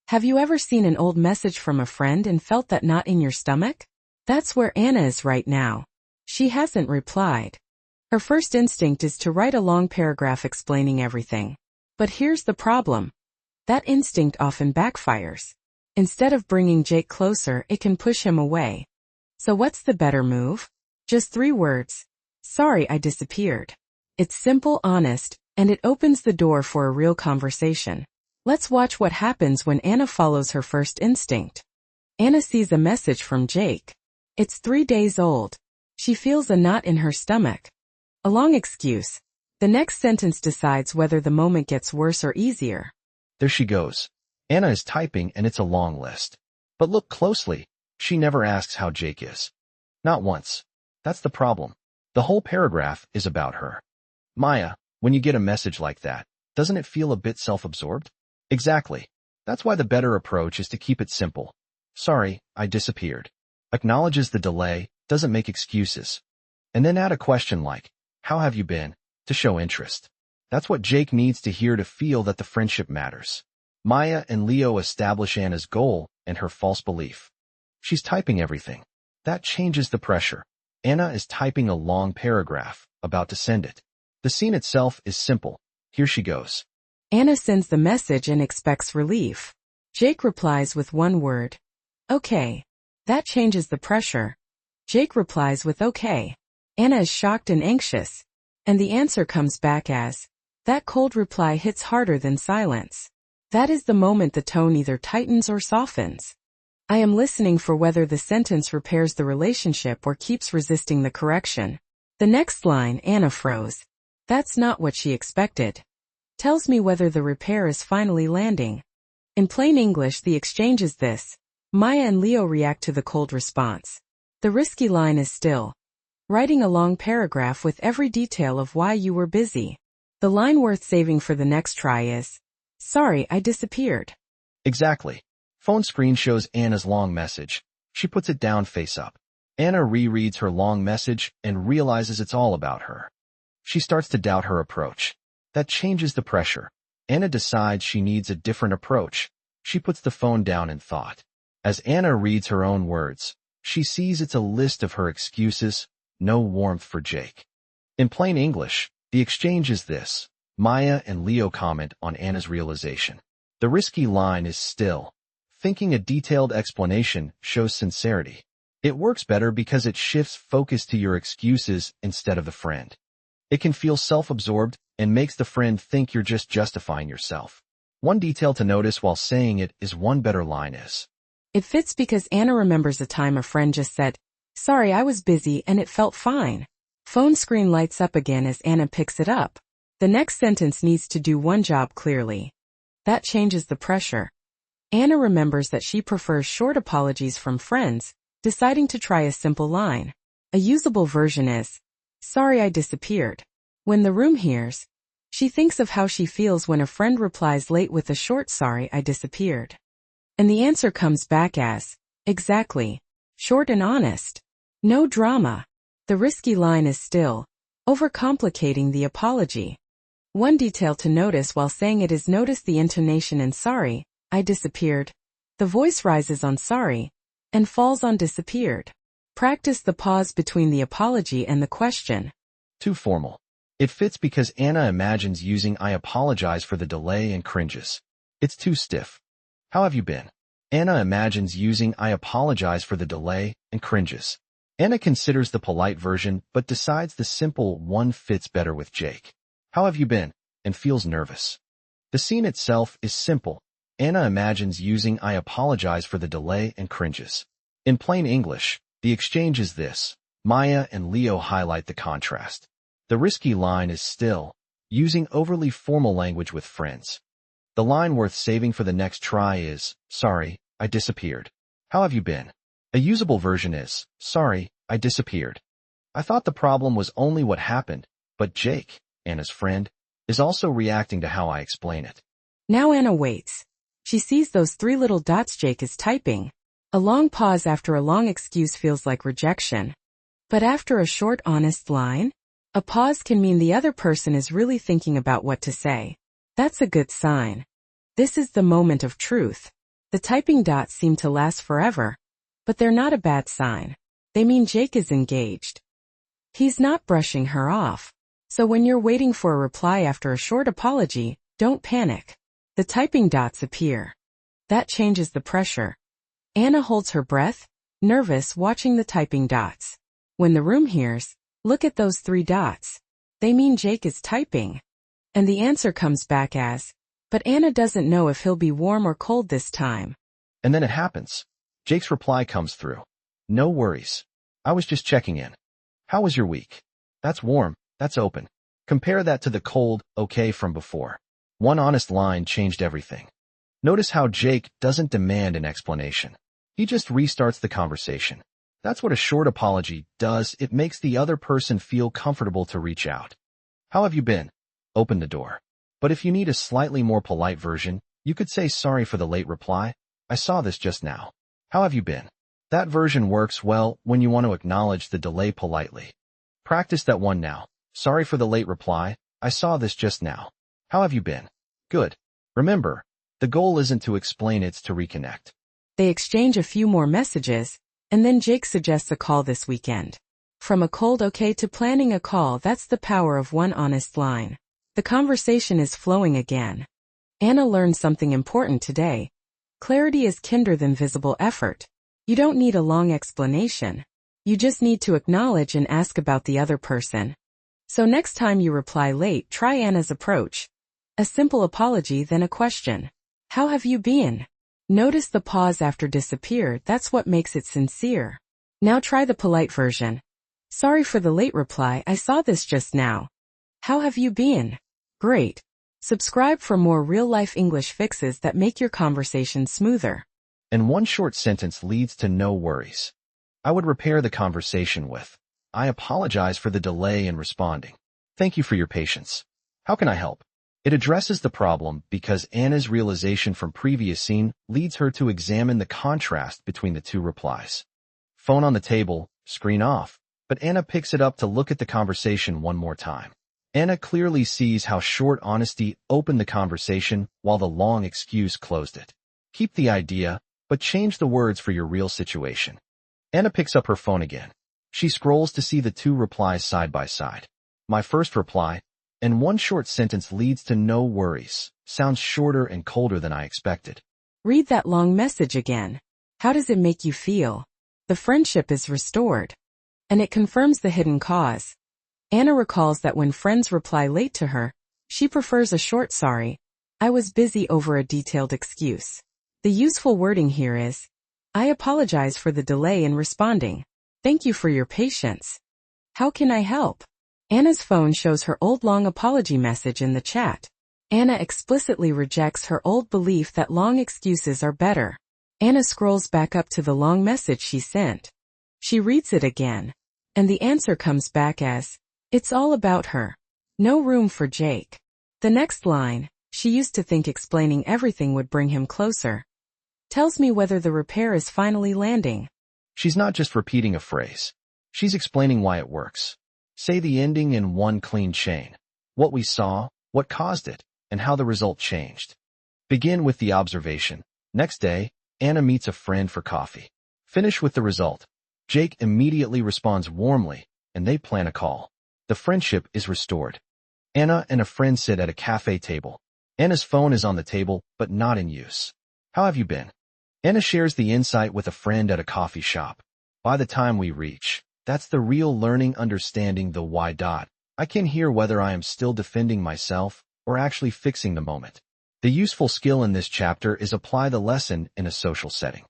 Have you ever seen an old message from a friend and felt that knot in your stomach? That's where Anna is right now. She hasn't replied. Her first instinct is to write a long paragraph explaining everything. But here's the problem. That instinct often backfires. Instead of bringing Jake closer, it can push him away. So what's the better move? Just 3 words. Sorry, I disappeared. It's simple, honest, and it opens the door for a real conversation. Let's watch what happens when Anna follows her first instinct. Anna sees a message from Jake. It's 3 days old. She feels a knot in her stomach. A long excuse. The next sentence decides whether the moment gets worse or easier. There she goes. Anna is typing and it's a long list. But look closely. She never asks how Jake is. Not once. That's the problem. The whole paragraph is about her. Maya, when you get a message like that, doesn't it feel a bit self-absorbed? Exactly. That's why the better approach is to keep it simple. Sorry, I disappeared. Acknowledges the delay, doesn't make excuses. And then add a question like, how have you been, to show interest. That's what Jake needs to hear to feel that the friendship matters. Maya and Leo establish Anna's goal and her false belief. She's typing everything. That changes the pressure. Anna is typing a long paragraph, about to send it. The scene itself is simple. Here she goes. Anna sends the message and expects relief. Jake replies with 1 word. Okay. That changes the pressure. Jake replies with okay. Anna is shocked and anxious. And the answer comes back as, that cold reply hits harder than silence. That is the moment the tone either tightens or softens. I am listening for whether the sentence repairs the relationship or keeps resisting the correction. The next line, Anna froze. That's not what she expected. Tells me whether the repair is finally landing. In plain English, the exchange is this. Maya and Leo react to the cold response. The risky line is still. Writing a long paragraph with every detail of why you were busy. The line worth saving for the next try is, sorry, I disappeared. Exactly. Phone screen shows Anna's long message. She puts it down face up. Anna rereads her long message and realizes it's all about her. She starts to doubt her approach. That changes the pressure. Anna decides she needs a different approach. She puts the phone down in thought. As Anna reads her own words, she sees it's a list of her excuses, no warmth for Jake. In plain English, the exchange is this. Maya and Leo comment on Anna's realization. The risky line is still. Thinking a detailed explanation shows sincerity. It works better because it shifts focus to your excuses instead of the friend. It can feel self-absorbed and makes the friend think you're just justifying yourself. One detail to notice while saying it is one better line is. It fits because Anna remembers a time a friend just said, sorry, I was busy and it felt fine. Phone screen lights up again as Anna picks it up. The next sentence needs to do one job clearly. That changes the pressure. Anna remembers that she prefers short apologies from friends, deciding to try a simple line. A usable version is, sorry I disappeared. When the room hears, she thinks of how she feels when a friend replies late with a short sorry I disappeared. And the answer comes back as, exactly. Short and honest. No drama. The risky line is still, overcomplicating the apology. One detail to notice while saying it is notice the intonation in sorry, I disappeared. The voice rises on sorry, and falls on disappeared. Practice the pause between the apology and the question. Too formal. It fits because Anna imagines using I apologize for the delay and cringes. It's too stiff. How have you been? Anna imagines using I apologize for the delay and cringes. Anna considers the polite version but decides the simple one fits better with Jake. How have you been? And feels nervous. The scene itself is simple. Anna imagines using I apologize for the delay and cringes. In plain English, the exchange is this. Maya and Leo highlight the contrast. The risky line is still, using overly formal language with friends. The line worth saving for the next try is, sorry, I disappeared. How have you been? A usable version is, sorry, I disappeared. I thought the problem was only what happened, but Jake, Anna's friend, is also reacting to how I explain it. Now Anna waits. She sees those 3 little dots Jake is typing. A long pause after a long excuse feels like rejection. But after a short, honest line, a pause can mean the other person is really thinking about what to say. That's a good sign. This is the moment of truth. The typing dots seem to last forever, but they're not a bad sign. They mean Jake is engaged. He's not brushing her off. So when you're waiting for a reply after a short apology, don't panic. The typing dots appear. That changes the pressure. Anna holds her breath, nervous, watching the typing dots. When the room hears, look at those 3 dots. They mean Jake is typing. And the answer comes back as, but Anna doesn't know if he'll be warm or cold this time. And then it happens. Jake's reply comes through. No worries. I was just checking in. How was your week? That's warm. That's open. Compare that to the cold, okay from before. One honest line changed everything. Notice how Jake doesn't demand an explanation. He just restarts the conversation. That's what a short apology does. It makes the other person feel comfortable to reach out. How have you been? Open the door. But if you need a slightly more polite version, you could say sorry for the late reply. I saw this just now. How have you been? That version works well when you want to acknowledge the delay politely. Practice that one now. Sorry for the late reply. I saw this just now. How have you been? Good. Remember, the goal isn't to explain, it's to reconnect. They exchange a few more messages, and then Jake suggests a call this weekend. From a cold okay to planning a call, that's the power of one honest line. The conversation is flowing again. Anna learned something important today. Clarity is kinder than visible effort. You don't need a long explanation. You just need to acknowledge and ask about the other person. So next time you reply late, try Anna's approach. A simple apology, then a question. How have you been? Notice the pause after disappear. That's what makes it sincere. Now try the polite version. Sorry for the late reply. I saw this just now. How have you been? Great. Subscribe for more real-life English fixes that make your conversation smoother. And one short sentence leads to no worries. I would repair the conversation with, I apologize for the delay in responding. Thank you for your patience. How can I help? It addresses the problem because Anna's realization from previous scene leads her to examine the contrast between the 2 replies. Phone on the table, screen off, but Anna picks it up to look at the conversation one more time. Anna clearly sees how short honesty opened the conversation while the long excuse closed it. Keep the idea, but change the words for your real situation. Anna picks up her phone again. She scrolls to see the 2 replies side by side. My first reply, and one short sentence leads to no worries, sounds shorter and colder than I expected. Read that long message again. How does it make you feel? The friendship is restored. And it confirms the hidden cause. Anna recalls that when friends reply late to her, she prefers a short sorry. I was busy over a detailed excuse. The useful wording here is, I apologize for the delay in responding. Thank you for your patience. How can I help? Anna's phone shows her old long apology message in the chat. Anna explicitly rejects her old belief that long excuses are better. Anna scrolls back up to the long message she sent. She reads it again. And the answer comes back as, it's all about her. No room for Jake. The next line, she used to think explaining everything would bring him closer, tells me whether the repair is finally landing. She's not just repeating a phrase. She's explaining why it works. Say the ending in one clean chain. What we saw, what caused it, and how the result changed. Begin with the observation. Next day, Anna meets a friend for coffee. Finish with the result. Jake immediately responds warmly, and they plan a call. The friendship is restored. Anna and a friend sit at a cafe table. Anna's phone is on the table, but not in use. How have you been? Anna shares the insight with a friend at a coffee shop. By the time we reach, that's the real learning, understanding the why. I can hear whether I am still defending myself or actually fixing the moment. The useful skill in this chapter is apply the lesson in a social setting.